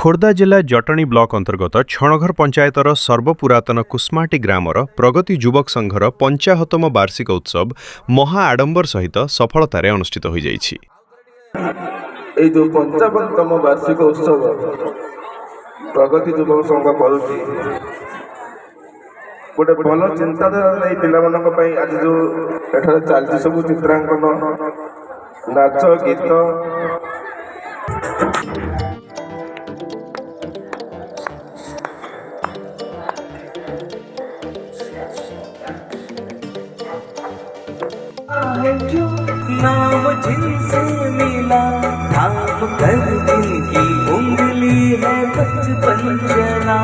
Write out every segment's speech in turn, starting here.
खोर्धा जिला जटणी ब्लॉक अंतर्गत छणघर पंचायतर सर्वपुरातन कुस्माटी ग्रामर प्रगति युवक संघर 55तम वार्षिक उत्सव महा आडंबर सहित सफलतार अनुष्ठित हो जाइछि। এই जो 55तम वार्षिक उत्सव प्रगति युवक संघ करुछि गोटे भल चिंताधारा नहीं पिलामानंक आज जो एठारे चलछि सब चित्रांकन नाच गीत नाम जिनसे मिला थाम कर जिनकी उंगली है बचपन चला।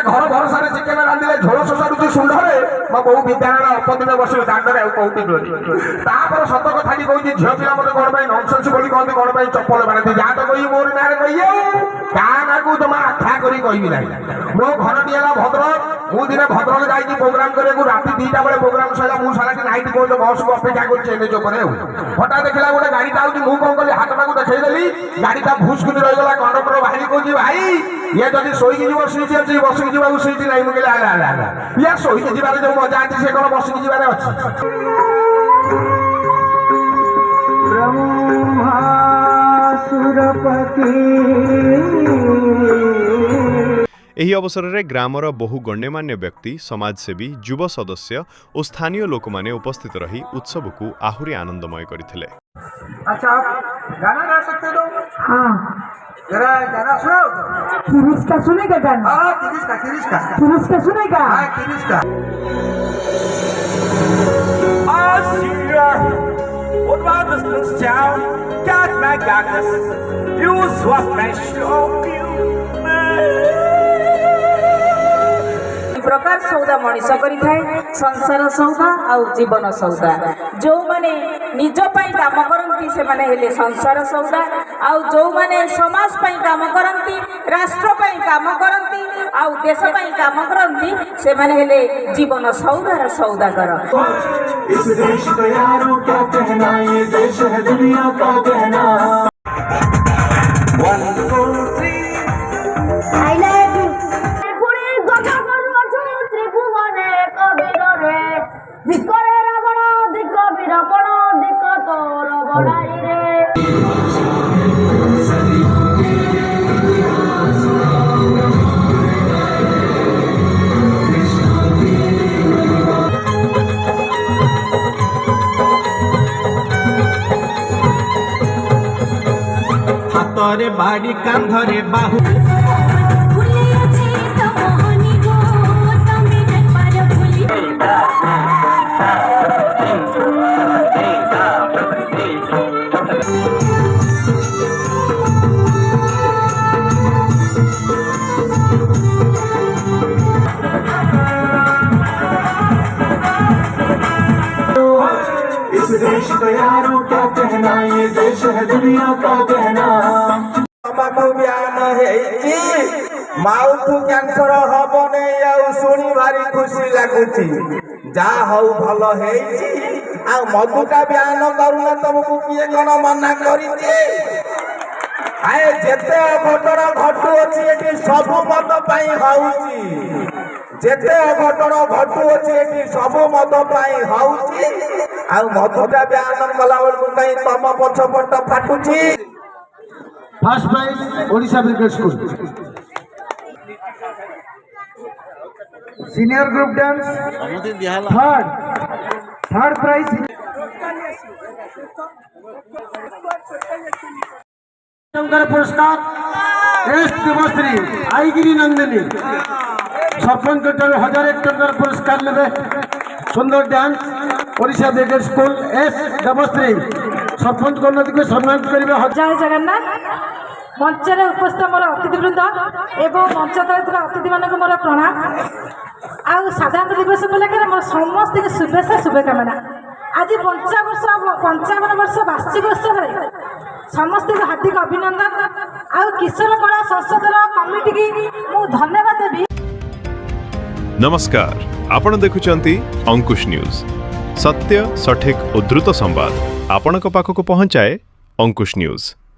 घर भरोसा चिकेन रांधिले झोल शोषारुची सुंदरे मो बहु विद्यालय अपदिन बस दांडे कहती तापर सत कथा कहती झील पिला मत कौन ननसेंस बोली कहते कौन चप्पल बांधती जहाँ तो कही मोर ना कही गाँ ना को तुम आख्या करी कहबी ना मो घर टी है भद्रक मु दिन भद्रक जाइए प्रोग्राम करा राति 2टा बेले प्रोग्राम सर मुझे नाइट कौन बस को अपेक्षा कर हठात देखला गोटे गाड़ीटा हूँ मुझे कौन कली हाथटा को देखईदेली गाड़ीटा भूसकुनी रहीगला कंडक्टर बाहरी कौन भाई ये जब शोक जीव सीट अच्छी बसिक जावाक सीट ना मुझे या शोक जीवार जो मजा अच्छी से कौन बसिक जीवार अच्छी। एही अवसर में ग्रामर बहु गण्यमान्य व्यक्ति समाजसेवी युव सदस्य और स्थानीय लोक माने उपस्थित रही उत्सव को आहुरी आनंदमय करथिले। अच्छा आप गाना गा सकते हो? हाँ जरा गाना सुनाओ तो। किरिश का सुनेगा गाना? हाँ किरिश का सुनेगा? हाँ किरिश का। What about this little town? Got my goggles. Use what I show you. प्रकार सौदा मनीष करिथाए संसार सौदा आउ जीवन सौदा जो माने निज पई काम करंती से माने हेले संसार सौदा आउ जो माने समाज पई काम करंती राष्ट्र पई काम करंती आउ देश पई काम करंती से माने हेले जीवन सौदार सौदागर। इस देश का यारों क्या कहना ये देश है दुनिया का कहना। 1 2 3 आई लव यू। दिक्करे रावण दिक्क बीरपण दिक्क तोर बड़ाई रे। हाथरे बाड़ी कांधरे बाहु इस देश का यारों क्या कहना ये देश है दुनिया का कहना। तमाकू बयान है माउथु कैंसर हब नहीं आउ सुनी भारी खुशी लगुची जा हऊ भल है आ मधुटा बयान करूना तुमको किए कौन मना करी आए जेते अघटन घटू अच्छी एटी सबु मत पाई हउची जेते अघटन घटू अच्छी एटी सबु मत पाई हउची आ मधुटा बयान कला बेलू कहीं तम पछपट फाटुची। First prize Odisha brigade school senior group dance third prize पुरस्कार एस देवश्री आईगिरी नंदिनी सरपंच 1001 टंकार पुरस्कार लेबे सुंदर dance Odisha brigade school S Debashree sarpanch गणति को सम्मानित करिवे। जय जगन्नाथ। मंचरे उपस्थित मोर अतिथिवृंद एवं मंच तले अतिथि मानक मोर प्रणाम। आउ साधारण दिवस उपलक्षे मोर समस्त शुभेच्छा शुभकामना। आज 55 वर्ष वार्षिक उत्सव समस्त हार्दिक अभिनंदन। आउ किशोर कला संसदर कमिटी की मु धन्यवाद देवी। नमस्कार आपण देखुचंती अंकुश न्यूज सत्य सठिक उद्धृत संवाद आपणक पाखक पहुंचाए अंकुश न्यूज।